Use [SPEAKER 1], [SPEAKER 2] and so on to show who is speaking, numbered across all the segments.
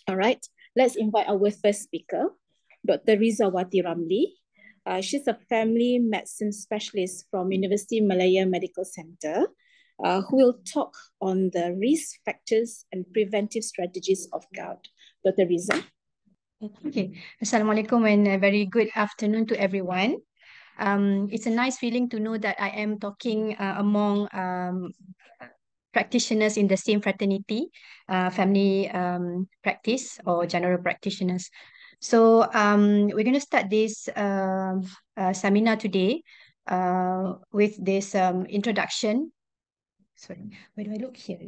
[SPEAKER 1] All right, let's invite our first speaker, Dr. Rizawati Ramli. She's a family medicine specialist from University Malaya Medical Center, who will talk on the risk factors and preventive strategies of gout. Dr. Riza.
[SPEAKER 2] Okay. Assalamualaikum and a very good afternoon to everyone. It's a nice feeling to know that I am talking among practitioners in the same fraternity, family practice or general practitioners. So we're going to start this seminar today with this introduction. Sorry, where do I look here?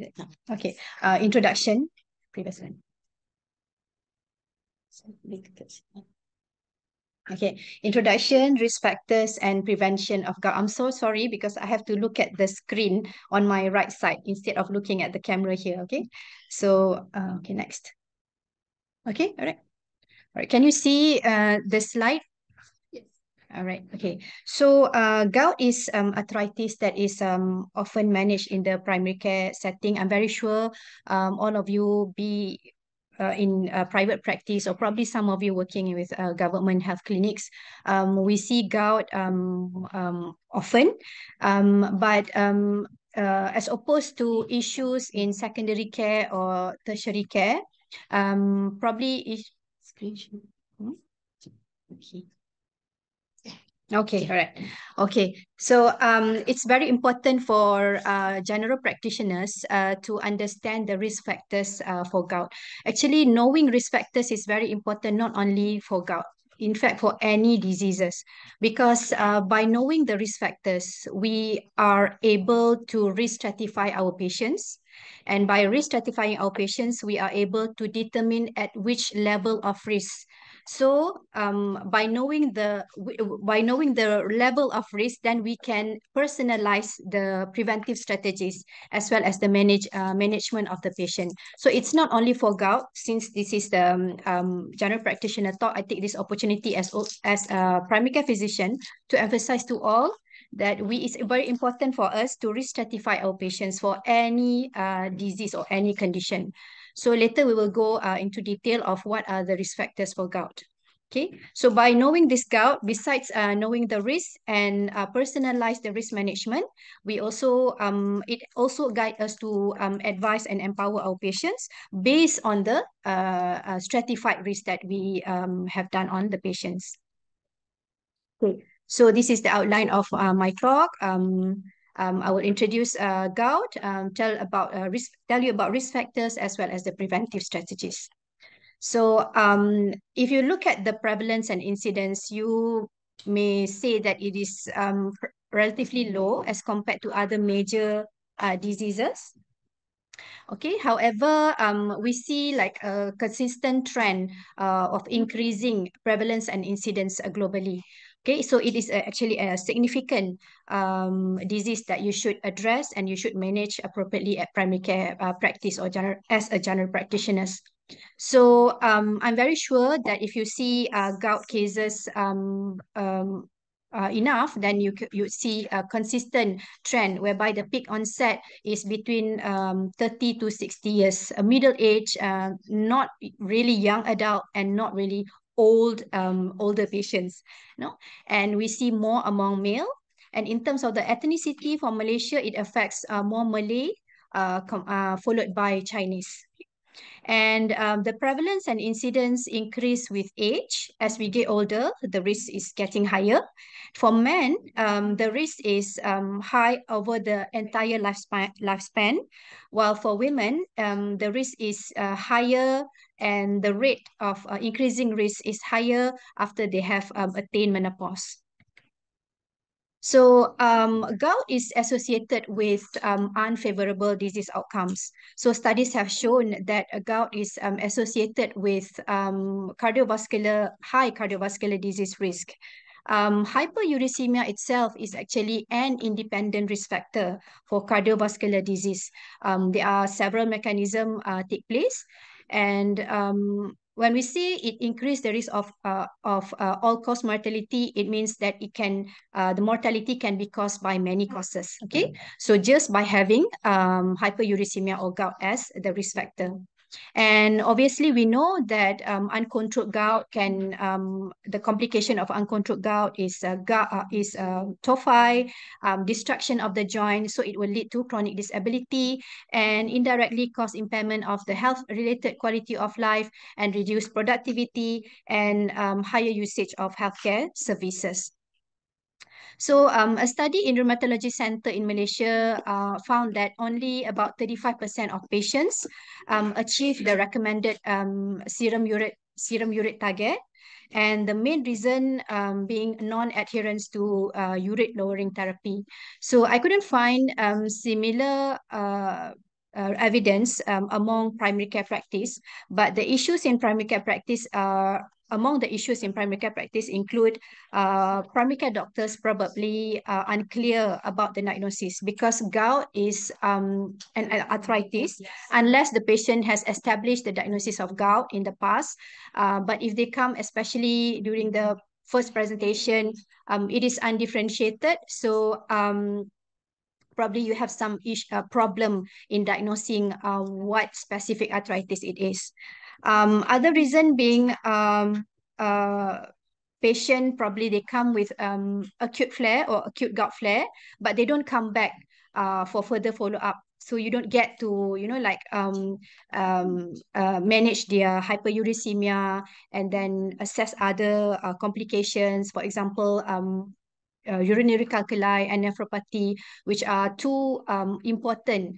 [SPEAKER 2] Okay, introduction. Previous one. Okay, introduction, risk factors, and prevention of gout. I'm so sorry because I have to look at the screen on my right side instead of looking at the camera here. Okay, so okay, next. Okay, all right. All right, can you see the slide? Yes. All right, okay. So gout is arthritis that is often managed in the primary care setting. I'm very sure all of you be in private practice or probably some of you working with government health clinics. We see gout often, but as opposed to issues in secondary care or tertiary care, probably is screen. Hmm? Okay. Okay, all right. Okay, so it's very important for general practitioners to understand the risk factors for gout. Actually, knowing risk factors is very important not only for gout, in fact, for any diseases, because by knowing the risk factors, we are able to risk stratify our patients. And by risk stratifying our patients, we are able to determine at which level of risk. So by knowing the level of risk, then we can personalize the preventive strategies as well as the management of the patient. So it's not only for gout. Since this is the general practitioner talk, I take this opportunity as a primary care physician to emphasize to all that it's very important for us to risk stratify our patients for any disease or any condition. So later we will go into detail of what are the risk factors for gout. Okay, so by knowing this gout, besides knowing the risk and personalize the risk management, we also it also guide us to advise and empower our patients based on the stratified risk that we have done on the patients. Okay, so this is the outline of my talk. I will introduce gout, tell you about risk factors as well as the preventive strategies. So if you look at the prevalence and incidence, you may say that it is relatively low as compared to other major diseases. Okay, however, we see like a consistent trend of increasing prevalence and incidence globally. Okay, so it is actually a significant disease that you should address and you should manage appropriately at primary care practice or as a general practitioners. So I'm very sure that if you see gout cases enough, then you see a consistent trend whereby the peak onset is between 30 to 60 years, a middle age, not really young adult and not really older patients. No, and we see more among male. And in terms of the ethnicity for Malaysia, it affects more Malay, followed by Chinese. And the prevalence and incidence increase with age. As we get older, the risk is getting higher. For men, the risk is high over the entire lifespan, while for women, the risk is higher and the rate of increasing risk is higher after they have attained menopause. So gout is associated with unfavorable disease outcomes. So studies have shown that gout is associated with high cardiovascular disease risk. Hyperuricemia itself is actually an independent risk factor for cardiovascular disease. There are several mechanisms take place, and when we say it increased the risk of all-cause mortality, it means that the mortality can be caused by many causes. Okay, so just by having hyperuricemia or gout as the risk factor. And obviously, we know that uncontrolled gout can, the complication of uncontrolled gout is tophi, destruction of the joint. So it will lead to chronic disability and indirectly cause impairment of the health-related quality of life and reduce productivity and higher usage of healthcare services. So a study in Rheumatology Center in Malaysia found that only about 35% of patients achieve the recommended serum urate target. And the main reason being non-adherence to urate lowering therapy. So I couldn't find similar evidence among primary care practice, but the issues in primary care practice are among the issues in primary care practice include primary care doctors probably unclear about the diagnosis because gout is an arthritis unless the patient has established the diagnosis of gout in the past. But if they come, especially during the first presentation, it is undifferentiated. So probably you have some problem in diagnosing what specific arthritis it is. Other reason being patient probably they come with acute flare or acute gout flare, but they don't come back for further follow-up. So you don't get to, manage their hyperuricemia and then assess other complications. For example, urinary calculi and nephropathy, which are two important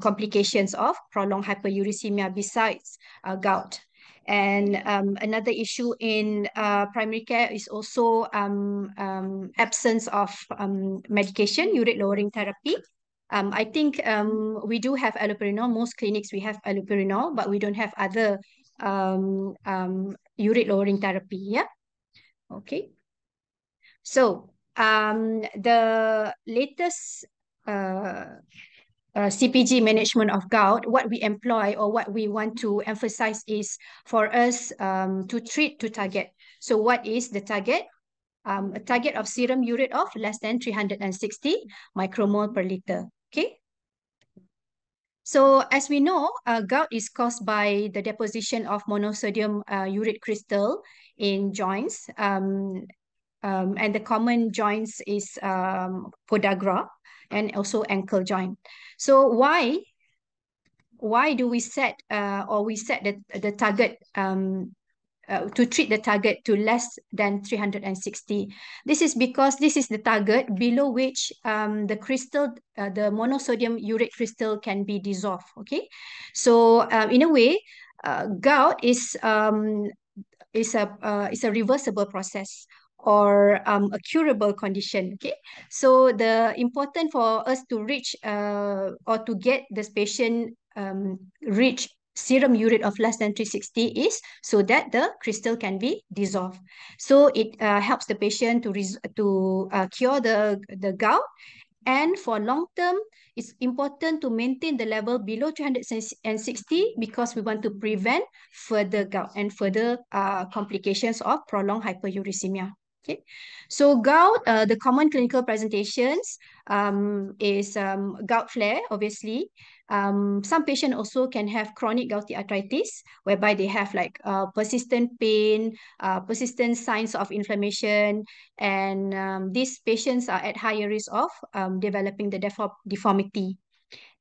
[SPEAKER 2] complications of prolonged hyperuricemia besides gout. And another issue in primary care is also absence of medication, urate lowering therapy. I think we do have allopurinol. Most clinics we have allopurinol, but we don't have other urate lowering therapy. Yeah. Okay. So the latest CPG management of gout, what we employ or what we want to emphasize is for us to treat to target. So what is the target? A target of serum urate of less than 360 micromole per liter. Okay. So as we know, gout is caused by the deposition of monosodium urate crystal in joints. And the common joints is podagra and also ankle joint. So why do we set the target to treat the target to less than 360? This is because this is the target below which the crystal, the monosodium urate crystal can be dissolved. Okay, so in a way, gout is a reversible process or a curable condition. Okay, so the important for us to reach or to get this patient reach serum urate of less than 360 is so that the crystal can be dissolved. So it helps the patient to cure the gout. And for long term, it's important to maintain the level below 360 because we want to prevent further gout and further complications of prolonged hyperuricemia. Okay, so gout, the common clinical presentations is gout flare, obviously. Some patients also can have chronic gouty arthritis, whereby they have like persistent pain, persistent signs of inflammation, and these patients are at higher risk of developing the deformity.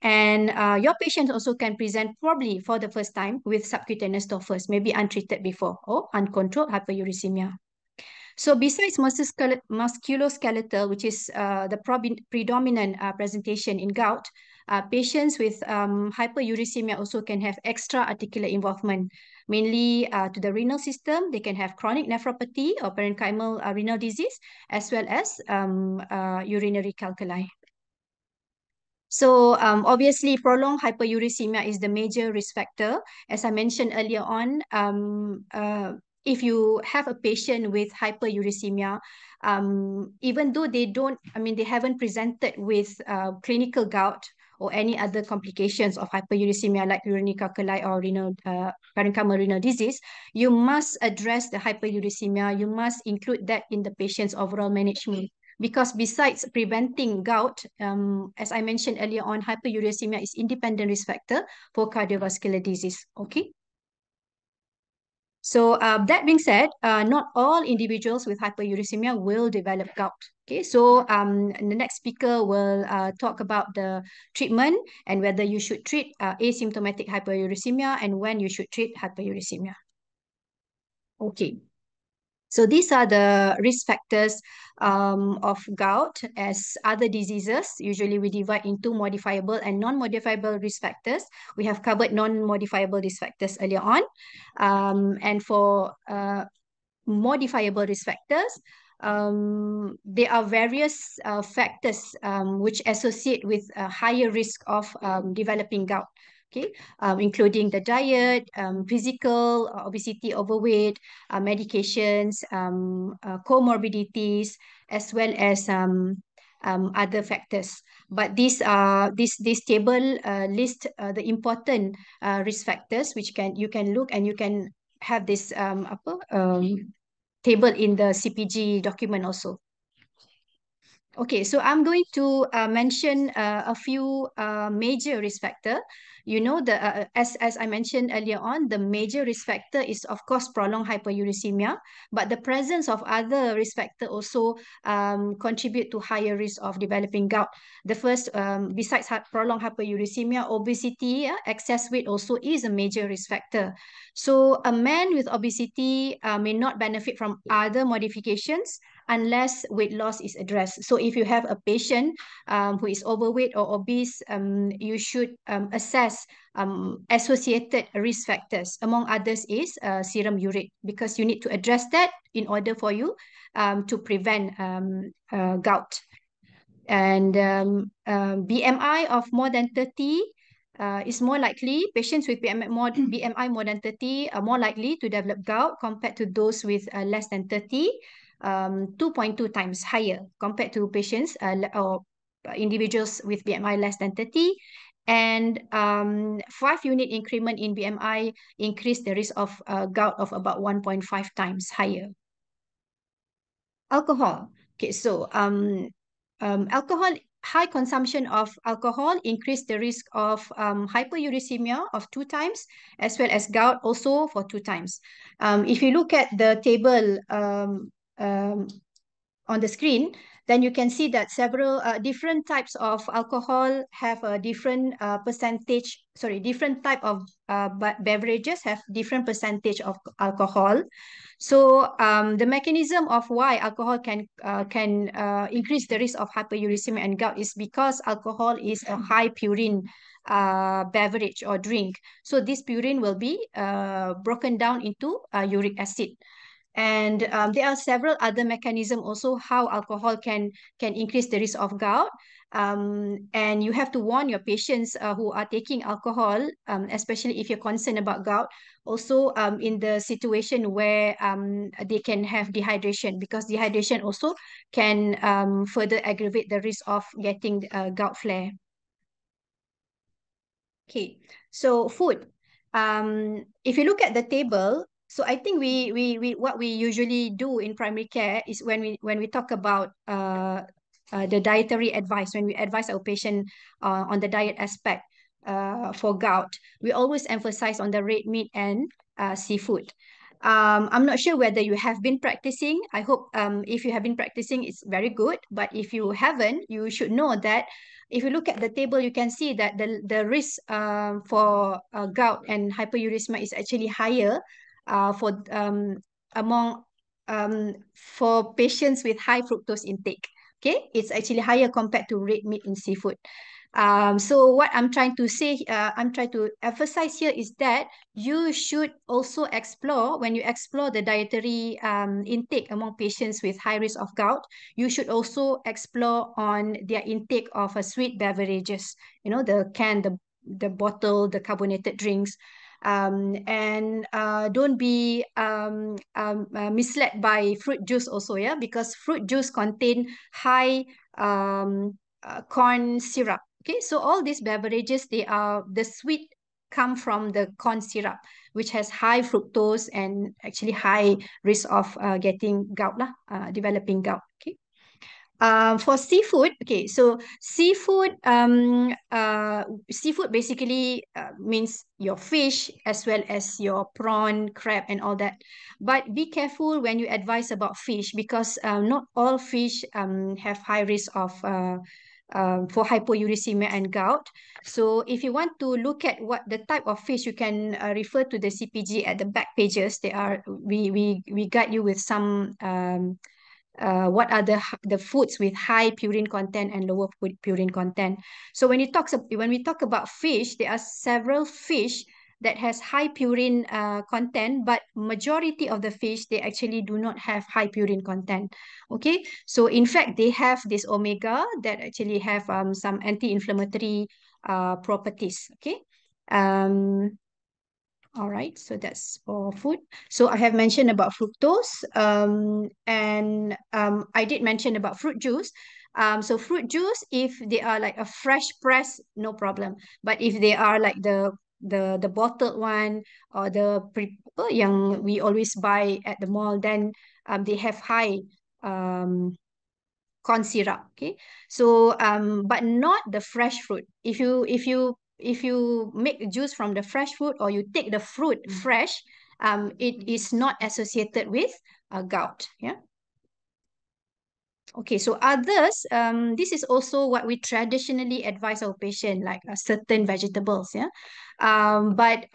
[SPEAKER 2] And your patients also can present probably for the first time with subcutaneous tophus, maybe untreated before, or uncontrolled hyperuricemia. So besides musculoskeletal, which is the predominant presentation in gout, patients with hyperuricemia also can have extra articular involvement, mainly to the renal system. They can have chronic nephropathy or parenchymal renal disease, as well as urinary calculi. So obviously, prolonged hyperuricemia is the major risk factor. As I mentioned earlier on, if you have a patient with hyperuricemia, even though they haven't presented with clinical gout or any other complications of hyperuricemia like urinary calculi or renal parenchymal renal disease, you must address the hyperuricemia. You must include that in the patient's overall management. because besides preventing gout, as I mentioned earlier on, hyperuricemia is independent risk factor for cardiovascular disease. Okay. So that being said, not all individuals with hyperuricemia will develop gout. Okay, so the next speaker will talk about the treatment and whether you should treat asymptomatic hyperuricemia and when you should treat hyperuricemia. Okay. So these are the risk factors of gout. As other diseases, usually we divide into modifiable and non-modifiable risk factors. We have covered non-modifiable risk factors earlier on. And for modifiable risk factors, there are various factors which associate with a higher risk of developing gout. Okay, including the diet, physical, obesity, overweight, medications, comorbidities, as well as other factors. But this table list the important risk factors which you can look, and you can have this table in the CPG document also. Okay, so I'm going to mention a few major risk factor. You know, as I mentioned earlier on, the major risk factor is of course prolonged hyperuricemia, but the presence of other risk factor also contribute to higher risk of developing gout. The first, besides prolonged hyperuricemia, obesity, excess weight also is a major risk factor. So a man with obesity may not benefit from other modifications unless weight loss is addressed. So if you have a patient who is overweight or obese, you should assess associated risk factors. Among others is serum urate, because you need to address that in order for you to prevent gout. And BMI of more than 30 is more likely, patients with BMI more than 30 are more likely to develop gout compared to those with less than 30, 2.2 times higher compared to patients or individuals with BMI less than 30. And 5-unit increment in BMI increase the risk of gout of about 1.5 times higher. Alcohol. Okay, so high consumption of alcohol increase the risk of hyperuricemia of 2 times, as well as gout also for 2 times. If you look at the table on the screen, then you can see that several different types of alcohol have a different different type of beverages have different percentage of alcohol. So the mechanism of why alcohol can increase the risk of hyperuricemia and gout is because alcohol is a high purine beverage or drink. So this purine will be broken down into uric acid. And there are several other mechanisms also how alcohol can increase the risk of gout. And you have to warn your patients who are taking alcohol, especially if you're concerned about gout, also in the situation where they can have dehydration, because dehydration also can further aggravate the risk of getting gout flare. Okay, so food. If you look at the table, so I think we what we usually do in primary care is when we talk about the dietary advice, when we advise our patient on the diet aspect for gout, we always emphasize on the red meat and seafood. I'm not sure whether you have been practicing. I hope if you have been practicing, it's very good. But if you haven't, you should know that if you look at the table, you can see that the risk for gout and hyperuricemia is actually higher for patients with high fructose intake. Okay, it's actually higher compared to red meat and seafood. So what I'm trying to say, I'm trying to emphasize here is that you should also explore, when you explore the dietary intake among patients with high risk of gout, you should also explore on their intake of sweet beverages, you know, the can, the bottle, the carbonated drinks. And don't be misled by fruit juice also, yeah, because fruit juice contain high corn syrup. Okay, so all these beverages, the sweet come from the corn syrup, which has high fructose and actually high risk of getting gout, developing gout. Okay. For seafood, okay, so seafood basically means your fish as well as your prawn, crab, and all that. But be careful when you advise about fish because not all fish have high risk of for hypouricemia and gout. So if you want to look at what the type of fish, you can refer to the CPG at the back pages. They are we guide you with some what are the foods with high purine content and lower purine content. So when we talk about fish, there are several fish that has high purine content, but majority of the fish they actually do not have high purine content. Okay, so in fact they have this omega that actually have some anti-inflammatory properties. Okay. Um, all right, so that's for food. So I have mentioned about fructose, and I did mention about fruit juice. So fruit juice, if they are like a fresh press, no problem. But if they are like the bottled one or the apa yang we always buy at the mall, then they have high um corn syrup. Okay, so but not the fresh fruit. If you make juice from the fresh fruit or you take the fruit fresh, it is not associated with gout. Yeah. Okay, so others, this is also what we traditionally advise our patient, like certain vegetables, yeah. But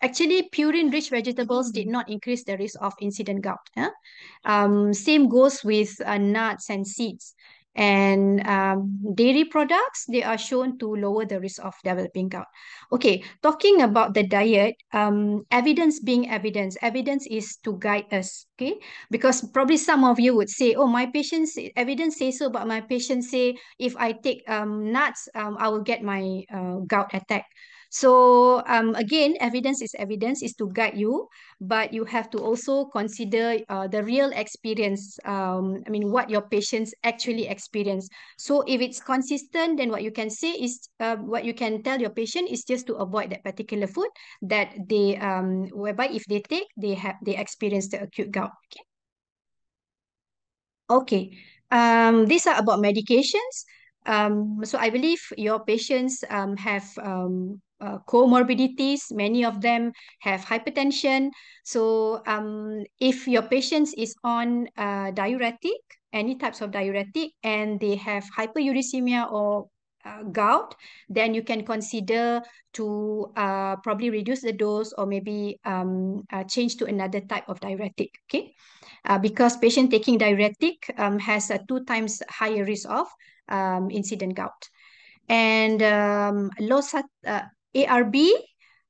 [SPEAKER 2] actually, purine-rich vegetables did not increase the risk of incident gout. Yeah? Same goes with nuts and seeds. And dairy products, they are shown to lower the risk of developing gout. Okay, talking about the diet, evidence being evidence, evidence is to guide us, okay? Because probably some of you would say, oh, my patients, evidence says so, but my patients say if I take nuts, I will get my gout attack. So again, evidence is to guide you, but you have to also consider the real experience. I mean, what your patients actually experience. So if it's consistent, then what you can say is, what you can tell your patient is just to avoid that particular food that they, whereby if they take, they experience the acute gout. Okay. Okay. These are about medications. So I believe your patients have comorbidities. Many of them have hypertension. So if your patient is on diuretic, any types of diuretic, and they have hyperuricemia or gout, then you can consider to probably reduce the dose or maybe change to another type of diuretic. Okay. Because patient taking diuretic has a 2 times higher risk of incident gout. And ARB,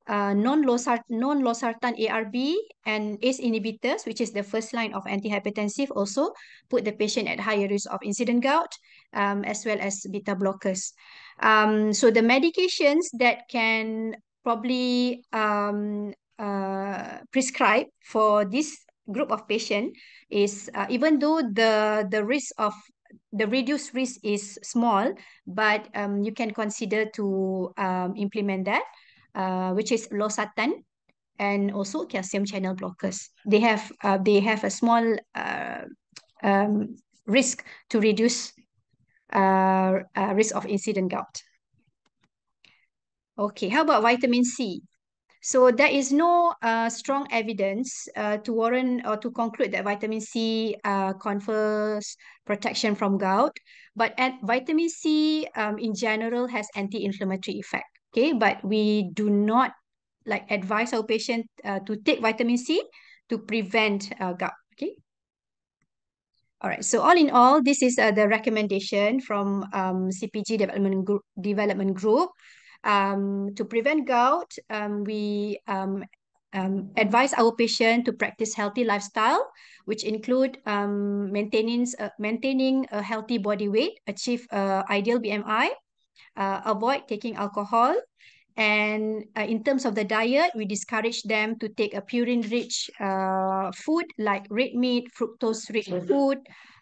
[SPEAKER 2] non-losartan ARB and ACE inhibitors, which is the first line of antihypertensive, also put the patient at higher risk of incident gout, as well as beta blockers. So the medications that can probably prescribe for this group of patient is even though the risk of the reduced risk is small, but you can consider to implement that, which is losartan and also calcium channel blockers. They have a small risk to reduce risk of incident gout. Okay, how about vitamin C? So there is no strong evidence to warrant or to conclude that vitamin C confers protection from gout. But vitamin C in general has anti-inflammatory effect. Okay, but we do not like advise our patient to take vitamin C to prevent gout. Okay. All right. So all in all, this is the recommendation from CPG development group. To prevent gout, we advise our patient to practice healthy lifestyle, which include maintaining a healthy body weight, achieve ideal BMI, avoid taking alcohol. And in terms of the diet, we discourage them to take a purine-rich food like red meat, fructose-rich food,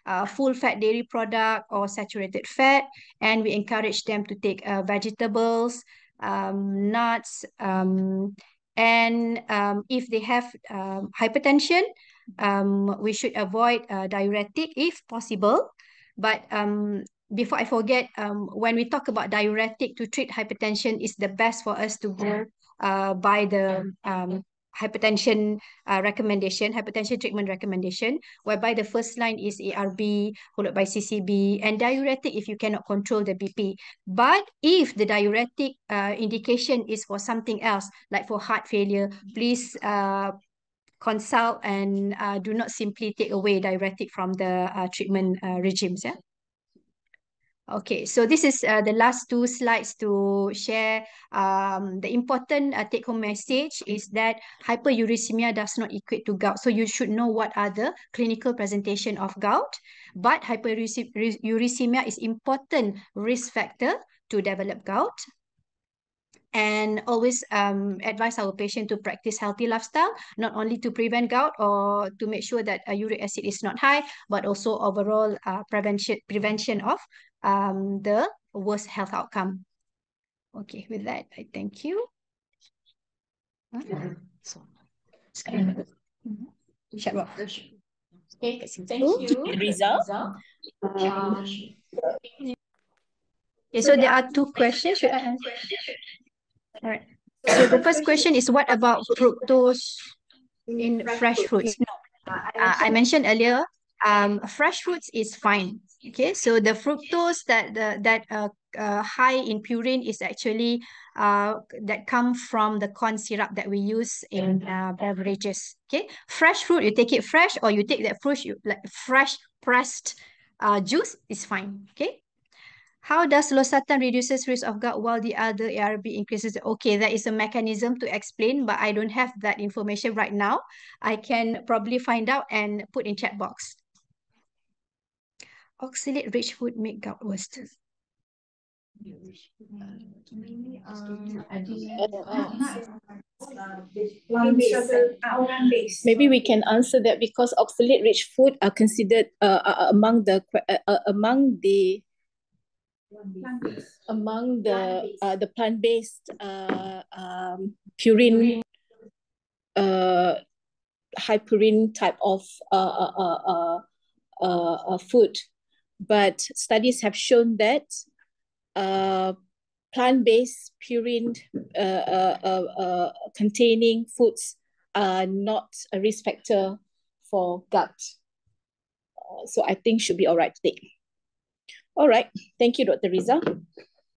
[SPEAKER 2] full-fat dairy product, or saturated fat. And we encourage them to take vegetables, nuts, and if they have hypertension, we should avoid diuretic if possible. But before I forget, when we talk about diuretic to treat hypertension, is the best for us to go by the hypertension hypertension treatment recommendation, whereby the first line is ARB, followed by CCB, and diuretic if you cannot control the BP. But if the diuretic indication is for something else, like for heart failure, please consult and do not simply take away diuretic from the treatment regimes. Yeah. Okay, so this is the last two slides to share. The important take-home message is that hyperuricemia does not equate to gout. So you should know what are the clinical presentation of gout. But hyperuricemia is important risk factor to develop gout. And always advise our patient to practice healthy lifestyle, not only to prevent gout or to make sure that uric acid is not high, but also overall prevention of the worst health outcome. Okay, with that, I thank you.
[SPEAKER 1] Okay, thank you, Riza.
[SPEAKER 2] Okay, so there are two questions. Should I answer? All right. So the first question is, what about fructose in fresh fruits? No, I mentioned earlier, fresh fruits is fine. Okay, so the fructose that high in purine is actually that come from the corn syrup that we use in beverages. Okay, fresh fruit, you take it fresh, or you take that fruit, like fresh pressed juice is fine. Okay. How does losartan reduces risk of gout while the other ARB increases? Okay, that is a mechanism to explain, but I don't have that information right now. I can probably find out and put in chat box. Oxalate-rich food make gout worse.
[SPEAKER 1] Maybe we can answer that because oxalate-rich food are considered among the plant-based purine high purine type of food, but studies have shown that plant-based purine containing foods are not a risk factor for gout. So I think should be all right today. All right. Thank you, Dr. Riza.